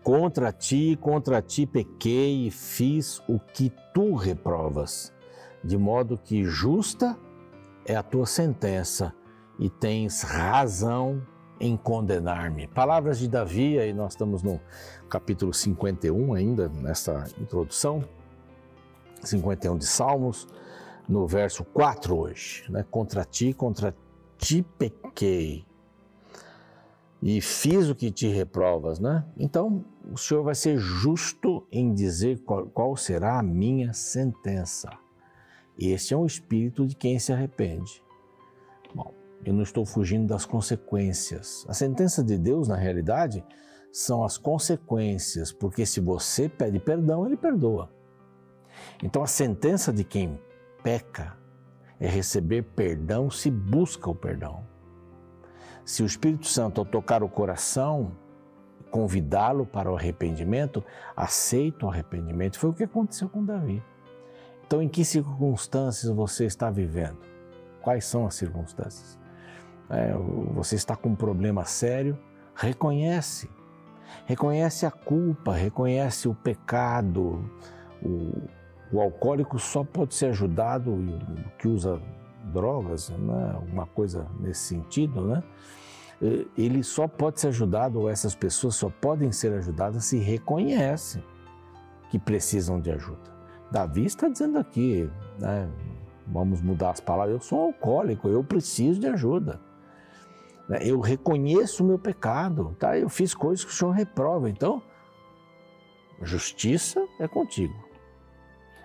contra ti pequei e fiz o que tu reprovas, de modo que justa é a tua sentença e tens razão em condenar-me. Palavras de Davi, aí nós estamos no capítulo 51 ainda, nessa introdução, 51 de Salmos, no verso 4 hoje, né? Contra ti pequei e fiz o que te reprovas, né? Então, o Senhor vai ser justo em dizer qual será a minha sentença. Esse é um espírito de quem se arrepende. Bom, eu não estou fugindo das consequências. A sentença de Deus, na realidade, são as consequências, porque se você pede perdão, Ele perdoa. Então, a sentença de quem peca é receber perdão se busca o perdão. Se o Espírito Santo, ao tocar o coração, convidá-lo para o arrependimento, aceita o arrependimento. Foi o que aconteceu com Davi. Então, em que circunstâncias você está vivendo? Quais são as circunstâncias? Você está com um problema sério? Reconhece. Reconhece a culpa, reconhece o pecado. O alcoólico só pode ser ajudado, o que usa drogas, né? Uma coisa nesse sentido, né? Ele só pode ser ajudado, ou essas pessoas só podem ser ajudadas se reconhecem que precisam de ajuda. Davi está dizendo aqui, né? Vamos mudar as palavras, eu sou um alcoólico, eu preciso de ajuda. Eu reconheço o meu pecado, tá? Eu fiz coisas que o Senhor reprova, então justiça é contigo.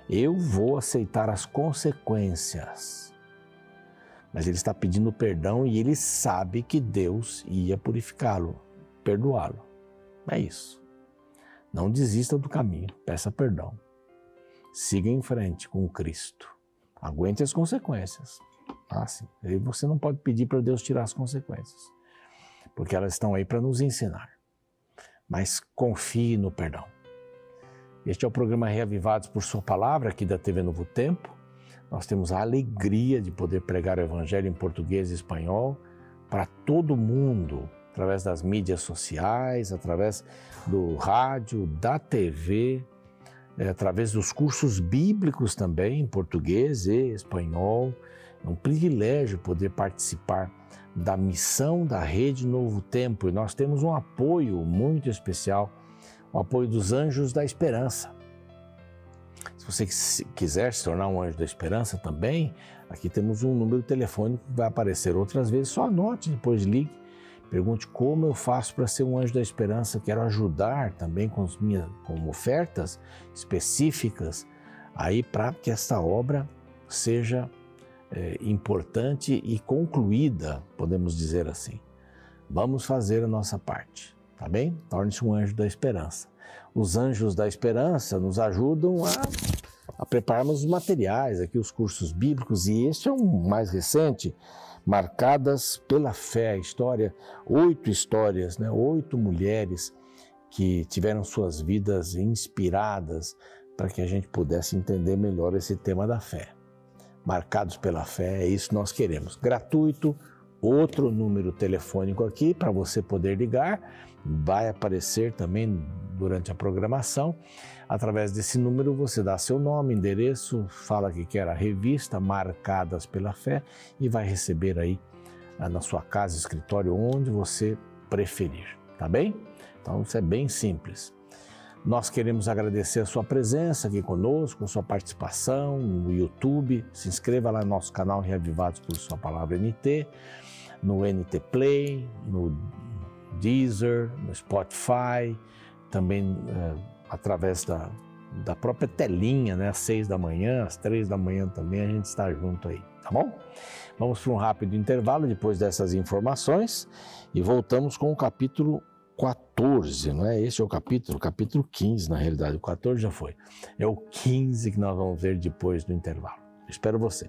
Eu vou aceitar as consequências. Mas ele está pedindo perdão e ele sabe que Deus ia purificá-lo, perdoá-lo. É isso. Não desista do caminho, peça perdão. Siga em frente com Cristo. Aguente as consequências. Sim. E você não pode pedir para Deus tirar as consequências, porque elas estão aí para nos ensinar. Mas confie no perdão. Este é o programa Reavivados por Sua Palavra, aqui da TV Novo Tempo. Nós temos a alegria de poder pregar o Evangelho em português e espanhol para todo mundo, através das mídias sociais, através do rádio, da TV, através dos cursos bíblicos também, em português e espanhol. É um privilégio poder participar da missão da Rede Novo Tempo. E nós temos um apoio muito especial, o apoio dos Anjos da Esperança. Se você quiser se tornar um Anjo da Esperança também, aqui temos um número telefônico que vai aparecer outras vezes. Só anote, depois ligue, pergunte como eu faço para ser um Anjo da Esperança. Quero ajudar também com ofertas específicas aí para que essa obra seja importante e concluída, podemos dizer assim. Vamos fazer a nossa parte, tá bem? Torne-se um Anjo da Esperança. Os Anjos da Esperança nos ajudam a prepararmos os materiais, aqui os cursos bíblicos, e este é um mais recente, Marcadas pela Fé, a história, 8 histórias, né? 8 mulheres que tiveram suas vidas inspiradas para que a gente pudesse entender melhor esse tema da fé. Marcados pela Fé, é isso que nós queremos. Gratuito, outro número telefônico aqui para você poder ligar, vai aparecer também durante a programação. Através desse número você dá seu nome, endereço, fala que quer a revista Marcadas pela Fé e vai receber aí na sua casa, escritório, onde você preferir, tá bem? Então isso é bem simples. Nós queremos agradecer a sua presença aqui conosco, a sua participação no YouTube. Se inscreva lá no nosso canal Reavivados por Sua Palavra NT, no NT Play, no Deezer, no Spotify, também através da própria telinha, né? Às 6 da manhã, às 3 da manhã também a gente está junto aí, tá bom? Vamos para um rápido intervalo depois dessas informações e voltamos com o capítulo 14, não é? Esse é o capítulo 15, na realidade. O 14 já foi. É o 15 que nós vamos ver depois do intervalo. Espero você.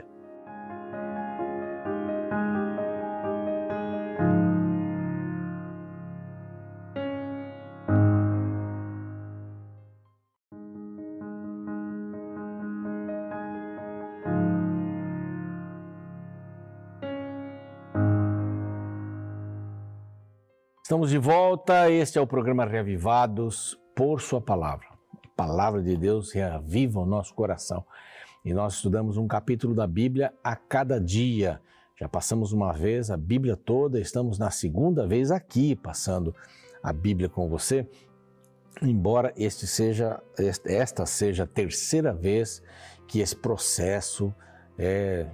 Estamos de volta, este é o programa Reavivados por Sua Palavra. A Palavra de Deus reaviva o nosso coração. E nós estudamos um capítulo da Bíblia a cada dia. Já passamos uma vez a Bíblia toda, estamos na segunda vez aqui passando a Bíblia com você. Embora esta seja a terceira vez que esse processo é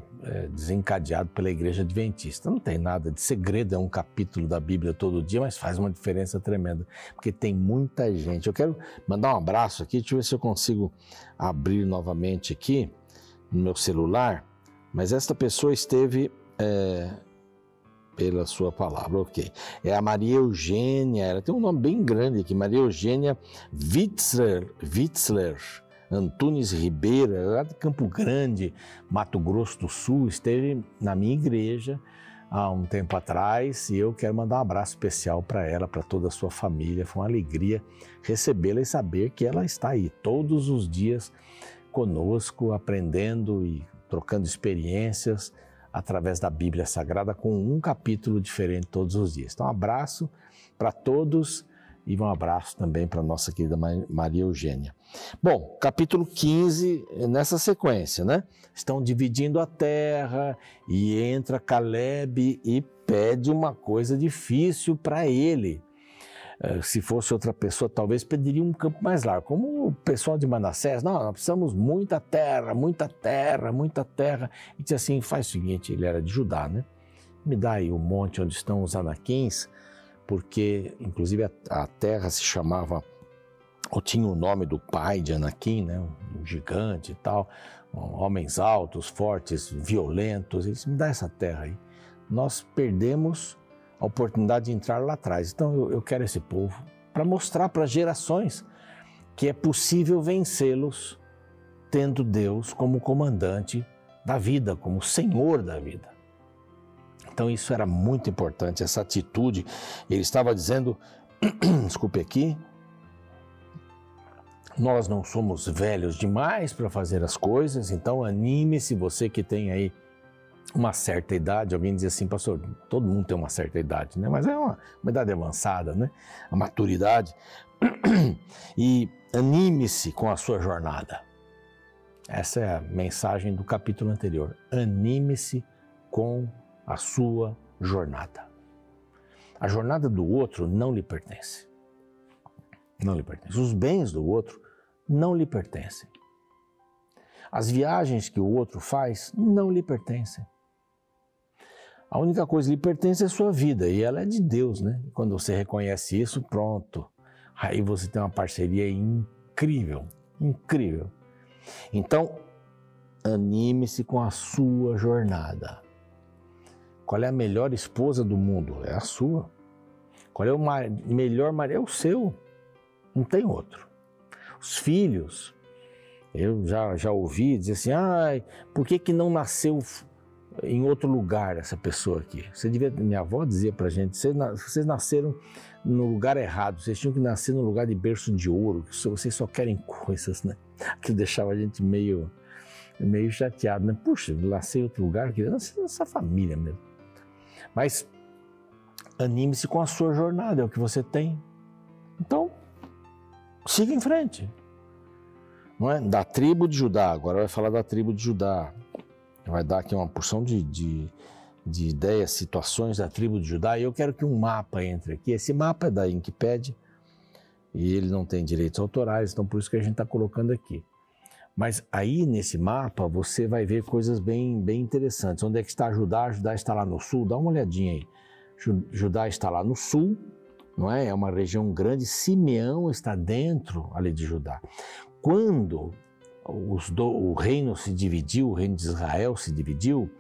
desencadeado pela Igreja Adventista. Não tem nada de segredo, é um capítulo da Bíblia todo dia, mas faz uma diferença tremenda, porque tem muita gente. Eu quero mandar um abraço aqui, deixa eu ver se eu consigo abrir novamente aqui no meu celular, mas esta pessoa esteve pela sua palavra, ok. É a Maria Eugênia, ela tem um nome bem grande aqui, Maria Eugênia Witzler Antunes Ribeiro, lá de Campo Grande, Mato Grosso do Sul, esteve na minha igreja há um tempo atrás e eu quero mandar um abraço especial para ela, para toda a sua família. Foi uma alegria recebê-la e saber que ela está aí todos os dias conosco, aprendendo e trocando experiências através da Bíblia Sagrada, com um capítulo diferente todos os dias. Então, um abraço para todos e um abraço também para a nossa querida Maria Eugênia. Bom, capítulo 15, nessa sequência, né? Estão dividindo a terra e entra Caleb e pede uma coisa difícil para ele. Se fosse outra pessoa, talvez pediria um campo mais largo. Como o pessoal de Manassés, não, nós precisamos muita terra, muita terra, muita terra. E disse assim, faz o seguinte, ele era de Judá, né? Me dá aí o monte onde estão os anaquins, porque inclusive a terra se chamava, ou tinha o nome do pai de Anaquim, né? Um gigante e tal, homens altos, fortes, violentos. Ele disse, me dá essa terra aí. Nós perdemos a oportunidade de entrar lá atrás. Então eu quero esse povo para mostrar para as gerações que é possível vencê-los tendo Deus como comandante da vida, como Senhor da vida. Então isso era muito importante, essa atitude. Ele estava dizendo, desculpe aqui, nós não somos velhos demais para fazer as coisas, então anime-se, você que tem aí uma certa idade. Alguém diz assim, pastor, todo mundo tem uma certa idade, né? Mas é uma idade avançada, né? A maturidade. E anime-se com a sua jornada. Essa é a mensagem do capítulo anterior. Anime-se com a sua jornada. A jornada do outro não lhe pertence. Não lhe pertence. Os bens do outro não lhe pertencem. As viagens que o outro faz não lhe pertencem. A única coisa que lhe pertence é a sua vida, e ela é de Deus, né? E quando você reconhece isso, pronto. Aí você tem uma parceria incrível, incrível. Então, anime-se com a sua jornada. Qual é a melhor esposa do mundo? É a sua. Qual é o melhor marido? É o seu. Não tem outro. Os filhos, eu já ouvi dizer assim, por que não nasceu em outro lugar essa pessoa aqui? Minha avó dizia pra gente, vocês nasceram no lugar errado, vocês tinham que nascer no lugar de berço de ouro, vocês só querem coisas, né? Aquilo deixava a gente meio chateado, né? Puxa, nascer em outro lugar, queria nascer nessa família mesmo. Mas anime-se com a sua jornada, é o que você tem. Então, siga em frente. Não é? Da tribo de Judá, agora vai falar da tribo de Judá. Vai dar aqui uma porção de ideias, situações da tribo de Judá. E eu quero que um mapa entre aqui. Esse mapa é da Wikipedia e ele não tem direitos autorais, então por isso que a gente está colocando aqui. Mas aí nesse mapa você vai ver coisas bem interessantes. Onde é que está Judá? Judá está lá no sul, dá uma olhadinha aí. Judá está lá no sul, não é? É uma região grande. Simeão está dentro ali de Judá. Quando o reino se dividiu, o reino de Israel se dividiu,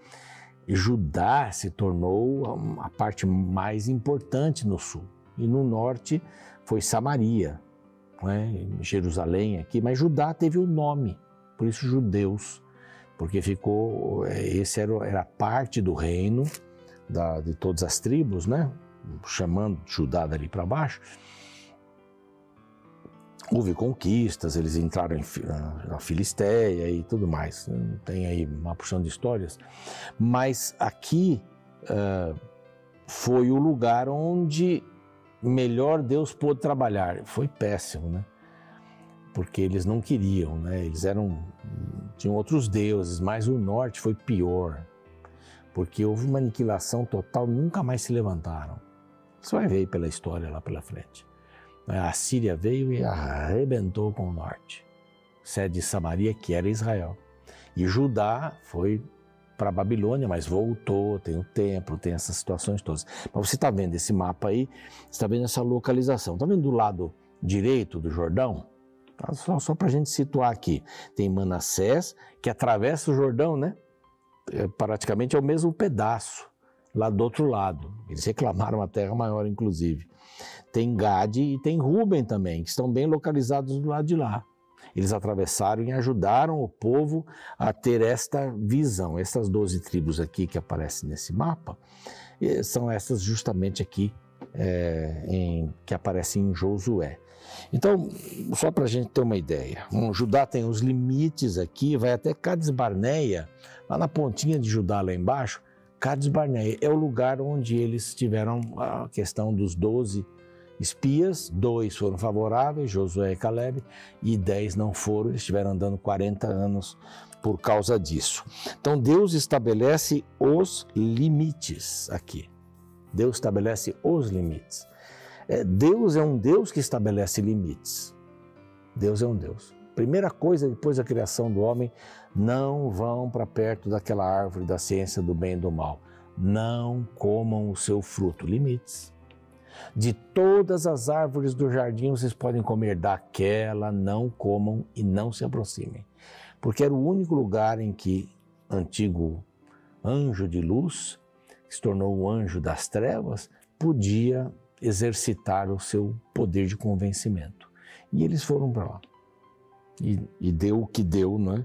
Judá se tornou a parte mais importante no sul. E no norte foi Samaria, não é? Jerusalém aqui, mas Judá teve o nome, por isso judeus, porque esse era parte do reino de todas as tribos, né? Chamando Judá dali para baixo. Houve conquistas, eles entraram na Filisteia e tudo mais. Tem aí uma porção de histórias. Mas aqui foi o lugar onde melhor Deus pôde trabalhar. Foi péssimo, né? Porque eles não queriam, né? Tinham outros deuses, mas o norte foi pior, porque houve uma aniquilação total, nunca mais se levantaram. Você vai ver aí pela história lá pela frente. A Síria veio e arrebentou com o norte, sede de Samaria, que era Israel. E Judá foi para a Babilônia, mas voltou, tem o templo, tem essas situações todas. Mas você está vendo esse mapa aí, você está vendo essa localização. Está vendo do lado direito do Jordão? Só para a gente situar aqui. Tem Manassés, que atravessa o Jordão, né? Praticamente é o mesmo pedaço, lá do outro lado. Eles reclamaram a terra maior, inclusive. Tem Gade e tem Ruben também, que estão bem localizados do lado de lá. Eles atravessaram e ajudaram o povo a ter esta visão. Essas 12 tribos aqui que aparecem nesse mapa, são essas justamente aqui que aparecem em Josué. Então, só para a gente ter uma ideia, Judá tem os limites aqui, vai até Cades Barneia, lá na pontinha de Judá, lá embaixo. Cades Barneia é o lugar onde eles tiveram a questão dos 12 espias, 2 foram favoráveis, Josué e Caleb, e 10 não foram, eles estiveram andando 40 anos por causa disso. Então Deus estabelece os limites aqui. Deus estabelece os limites. Deus é um Deus que estabelece limites. Deus é um Deus. Primeira coisa, depois da criação do homem, não vão para perto daquela árvore da ciência do bem e do mal. Não comam o seu fruto. Limites. De todas as árvores do jardim vocês podem comer, daquela não comam e não se aproximem. Porque era o único lugar em que antigo anjo de luz, que se tornou o anjo das trevas, podia exercitar o seu poder de convencimento. E eles foram para lá. E deu o que deu, né?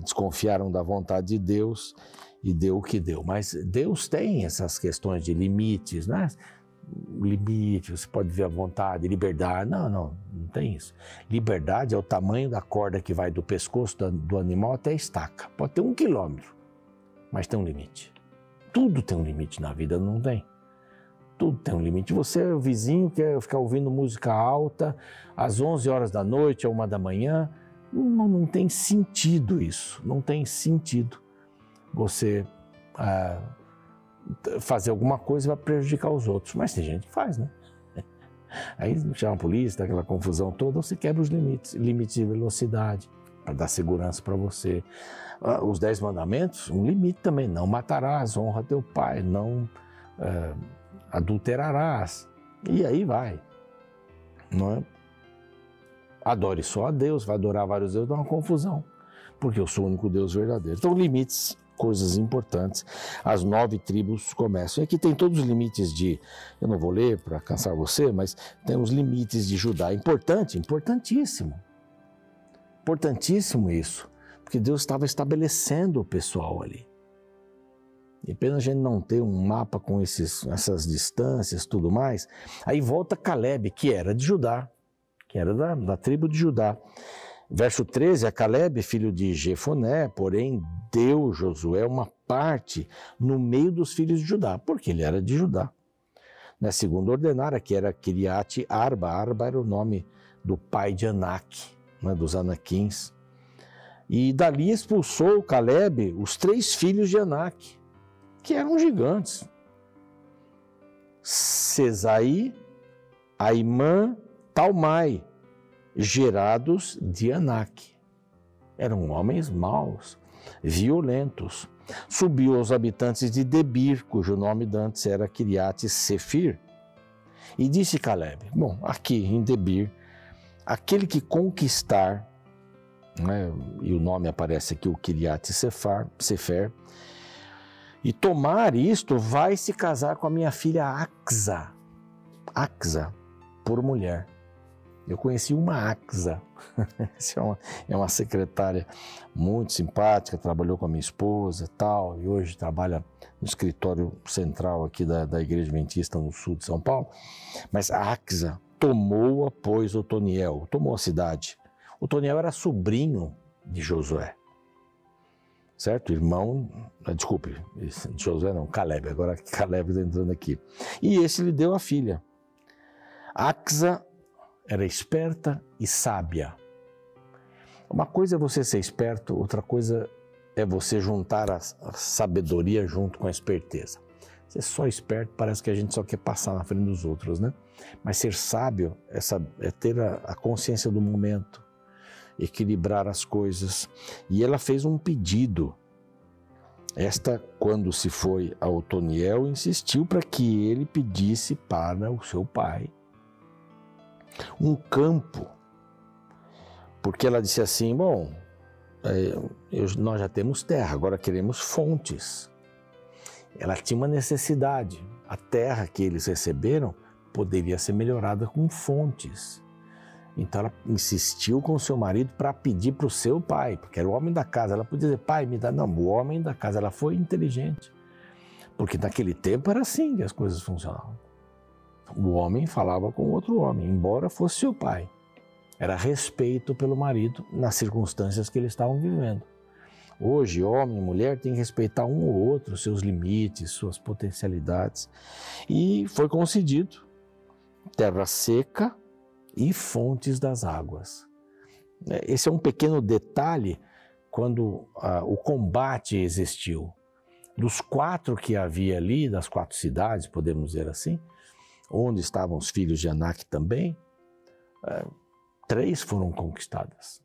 Desconfiaram da vontade de Deus e deu o que deu. Mas Deus tem essas questões de limites, né? Limite, você pode ver a vontade, liberdade. Não tem isso. Liberdade é o tamanho da corda que vai do pescoço do animal até a estaca. Pode ter 1 quilômetro, mas tem um limite. Tudo tem um limite na vida, não tem? Tudo tem um limite. Você, o vizinho, quer ficar ouvindo música alta às 11 horas da noite, à 1 da manhã. Não tem sentido isso. Não tem sentido você fazer alguma coisa vai prejudicar os outros. Mas tem gente que faz, né? Aí chama a polícia, dá aquela confusão toda, você quebra os limites. Limites de velocidade, para dar segurança para você. Os 10 mandamentos, um limite também. Não matarás, honra teu pai, não adulterarás. E aí vai. Não é? Adore só a Deus, vai adorar vários deuses, dá uma confusão. Porque eu sou o único Deus verdadeiro. Então, limites, coisas importantes. As 9 tribos começam. E aqui tem todos os limites eu não vou ler para cansar você, mas tem os limites de Judá. Importante, importantíssimo. Importantíssimo isso. Porque Deus estava estabelecendo o pessoal ali. E pena a gente não ter um mapa com essas distâncias e tudo mais. Aí volta Caleb, que era de Judá, que era da tribo de Judá. Verso 13, a Caleb, filho de Jefoné, porém deu Josué uma parte no meio dos filhos de Judá, porque ele era de Judá. Segundo ordenara, que era Kiriate Arba. Arba era o nome do pai de Anak, dos Anaquins. E dali expulsou Caleb os 3 filhos de Anak, que eram gigantes. Sesai, Aimã, Talmai, gerados de Anak. Eram homens maus, violentos. Subiu aos habitantes de Debir, cujo nome antes era Kiriate Sefir. E disse Caleb, aqui em Debir, aquele que conquistar, e o nome aparece aqui, o Kiriate Sefer, e tomar isto, vai se casar com a minha filha Axa. Axa, por mulher. Eu conheci uma Axa. É uma secretária muito simpática, trabalhou com a minha esposa e hoje trabalha no escritório central aqui da Igreja Adventista no sul de São Paulo. Mas a Axa tomou, pois, Otoniel, tomou a cidade. Otoniel era sobrinho de Josué. Certo? Josué não, Caleb, agora Caleb está entrando aqui. E esse lhe deu a filha. Axa era esperta e sábia. Uma coisa é você ser esperto, outra coisa é você juntar a sabedoria junto com a esperteza. Ser só esperto parece que a gente só quer passar na frente dos outros, né? Mas ser sábio é ter a consciência do momento, equilibrar as coisas. E ela fez um pedido. Esta, quando se foi a Otoniel, insistiu para que ele pedisse para o seu pai um campo. Porque ela disse assim, bom, nós já temos terra, agora queremos fontes. Ela tinha uma necessidade. A terra que eles receberam poderia ser melhorada com fontes. Então ela insistiu com o seu marido para pedir para o seu pai, porque era o homem da casa. Ela podia dizer, pai, me dá. Não, o homem da casa. Ela foi inteligente. Porque naquele tempo era assim que as coisas funcionavam. O homem falava com o outro homem, embora fosse seu pai. Era respeito pelo marido nas circunstâncias que eles estavam vivendo. Hoje, homem e mulher têm que respeitar um ou outro, seus limites, suas potencialidades. E foi concedido terra seca e fontes das águas. Esse é um pequeno detalhe quando o combate existiu. Dos 4 que havia ali, das 4 cidades, podemos dizer assim, onde estavam os filhos de Anak também, 3 foram conquistadas.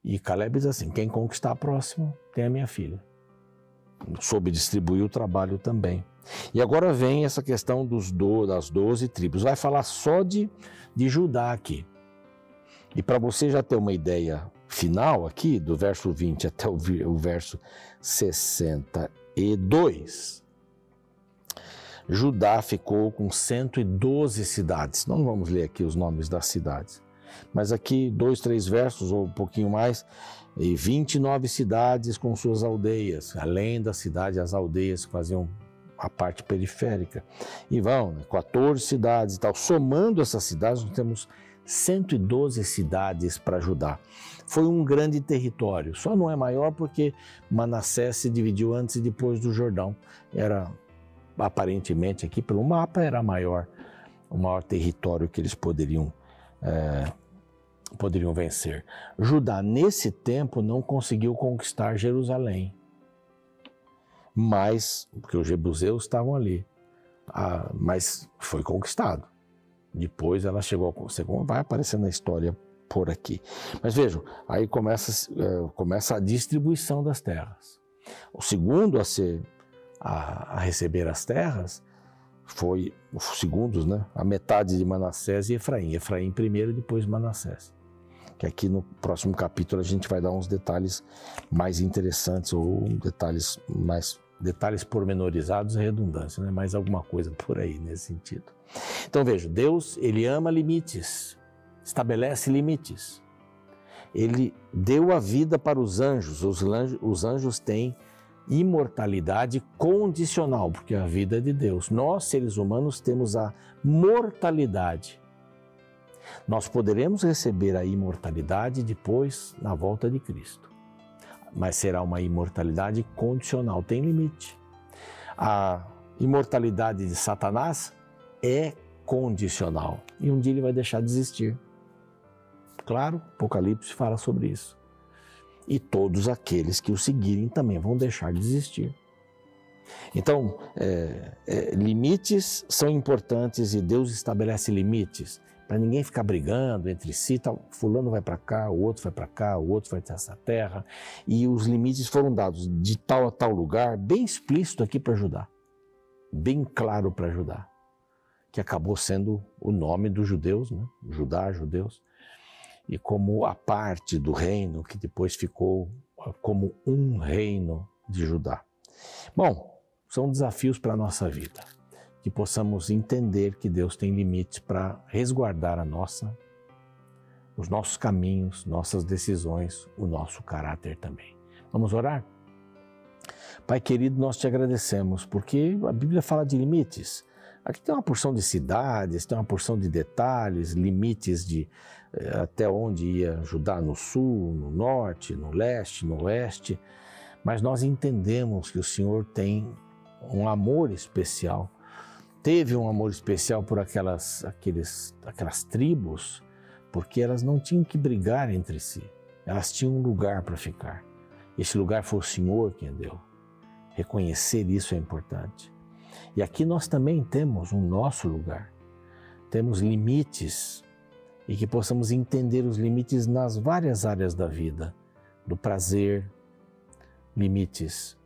E Caleb diz assim, quem conquistar a próxima tem a minha filha. Soube distribuir o trabalho também. E agora vem essa questão das 12 tribos. Vai falar só de Judá aqui. E para você já ter uma ideia final aqui, do verso 20 até o verso 62, Judá ficou com 112 cidades. Não vamos ler aqui os nomes das cidades. Mas aqui, 2, 3 versos ou um pouquinho mais, e 29 cidades com suas aldeias, além da cidade, as aldeias que faziam a parte periférica. E vão, 14 cidades e tal. Somando essas cidades, nós temos 112 cidades para Judá. Foi um grande território, só não é maior porque Manassés se dividiu antes e depois do Jordão. Era, aparentemente, aqui pelo mapa, era o maior território que eles poderiam vencer. Judá, nesse tempo, não conseguiu conquistar Jerusalém, mas, porque os jebuseus estavam ali, mas foi conquistado. Depois ela chegou ao segundo, vai aparecendo na história por aqui. Mas vejam, aí começa a distribuição das terras. O segundo a receber as terras foi os segundos, né? A metade de Manassés e Efraim. Efraim primeiro, depois Manassés. Que aqui no próximo capítulo a gente vai dar uns detalhes mais interessantes ou detalhes pormenorizados e redundância, né? Mais alguma coisa por aí nesse sentido. Então veja, Deus, ele ama limites, estabelece limites. Ele deu a vida para os anjos. Os anjos têm imortalidade condicional, porque a vida é de Deus. Nós, seres humanos, temos a mortalidade. Nós poderemos receber a imortalidade depois, na volta de Cristo. Mas será uma imortalidade condicional, tem limite. A imortalidade de Satanás é condicional. E um dia ele vai deixar de existir. Claro, Apocalipse fala sobre isso. E todos aqueles que o seguirem também vão deixar de existir. Então, limites são importantes e Deus estabelece limites para ninguém ficar brigando entre si. Fulano vai para cá, o outro vai para cá, o outro vai ter essa terra. E os limites foram dados de tal a tal lugar, bem explícito aqui para Judá. Bem claro para Judá. Que acabou sendo o nome dos judeus, né? Judá, judeus. E como a parte do reino que depois ficou como um reino de Judá. Bom, são desafios para a nossa vida, que possamos entender que Deus tem limites para resguardar os nossos caminhos, nossas decisões, o nosso caráter também. Vamos orar? Pai querido, nós te agradecemos, porque a Bíblia fala de limites. Aqui tem uma porção de cidades, tem uma porção de detalhes, limites de até onde ia Judá, no sul, no norte, no leste, no oeste, mas nós entendemos que o Senhor tem um amor especial teve um amor especial por aquelas tribos, porque elas não tinham que brigar entre si. Elas tinham um lugar para ficar. Esse lugar foi o Senhor quem deu. Reconhecer isso é importante. E aqui nós também temos um nosso lugar. Temos limites e que possamos entender os limites nas várias áreas da vida, do prazer, limites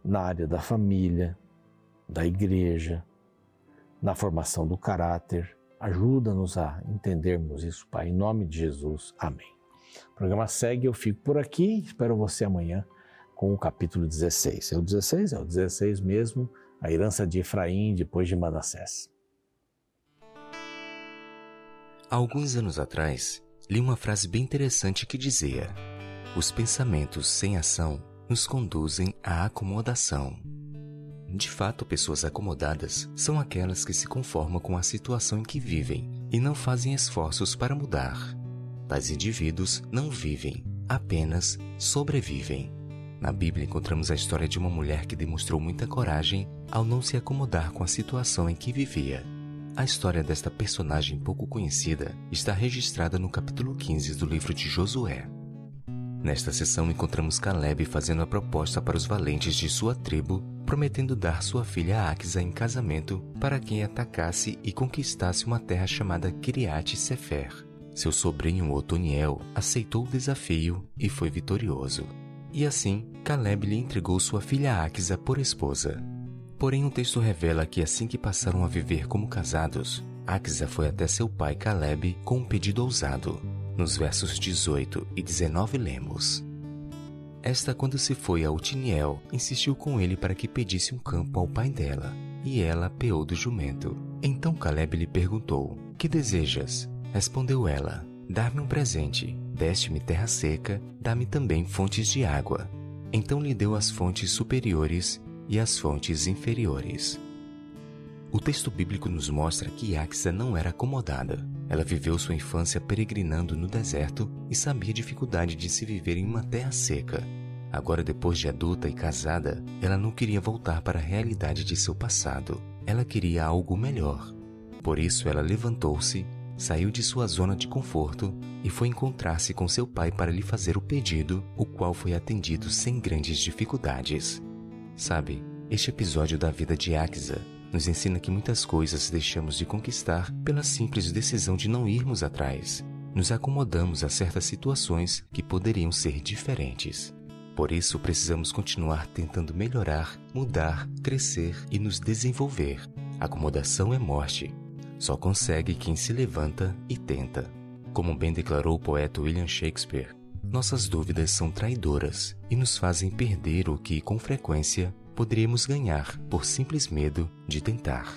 na área da família, da igreja, na formação do caráter. Ajuda-nos a entendermos isso, Pai, em nome de Jesus. Amém. O programa segue, eu fico por aqui, espero você amanhã com o capítulo 16. É o 16? É o 16 mesmo, a herança de Efraim depois de Manassés. Há alguns anos atrás, li uma frase bem interessante que dizia: os pensamentos sem ação nos conduzem à acomodação. De fato, pessoas acomodadas são aquelas que se conformam com a situação em que vivem e não fazem esforços para mudar. Tais indivíduos não vivem, apenas sobrevivem. Na Bíblia encontramos a história de uma mulher que demonstrou muita coragem ao não se acomodar com a situação em que vivia. A história desta personagem pouco conhecida está registrada no capítulo 15 do livro de Josué. Nesta sessão encontramos Caleb fazendo a proposta para os valentes de sua tribo, prometendo dar sua filha Áquisa em casamento para quem atacasse e conquistasse uma terra chamada Kiriat Sefer. Seu sobrinho Otoniel aceitou o desafio e foi vitorioso. E assim, Caleb lhe entregou sua filha Áquisa por esposa. Porém, o texto revela que assim que passaram a viver como casados, Áquisa foi até seu pai Caleb com um pedido ousado. Nos versos 18 e 19 lemos: esta, quando se foi a Otiniel, insistiu com ele para que pedisse um campo ao pai dela, e ela apeou do jumento. Então Caleb lhe perguntou: que desejas? Respondeu ela: dar-me um presente, deste-me terra seca, dá-me também fontes de água. Então lhe deu as fontes superiores e as fontes inferiores. O texto bíblico nos mostra que Áquisa não era acomodada. Ela viveu sua infância peregrinando no deserto e sabia a dificuldade de se viver em uma terra seca. Agora, depois de adulta e casada, ela não queria voltar para a realidade de seu passado. Ela queria algo melhor. Por isso, ela levantou-se, saiu de sua zona de conforto e foi encontrar-se com seu pai para lhe fazer o pedido, o qual foi atendido sem grandes dificuldades. Sabe, este episódio da vida de Áquisa nos ensina que muitas coisas deixamos de conquistar pela simples decisão de não irmos atrás. Nos acomodamos a certas situações que poderiam ser diferentes. Por isso, precisamos continuar tentando melhorar, mudar, crescer e nos desenvolver. Acomodação é morte. Só consegue quem se levanta e tenta. Como bem declarou o poeta William Shakespeare, nossas dúvidas são traidoras e nos fazem perder o que, com frequência, poderíamos ganhar por simples medo de tentar.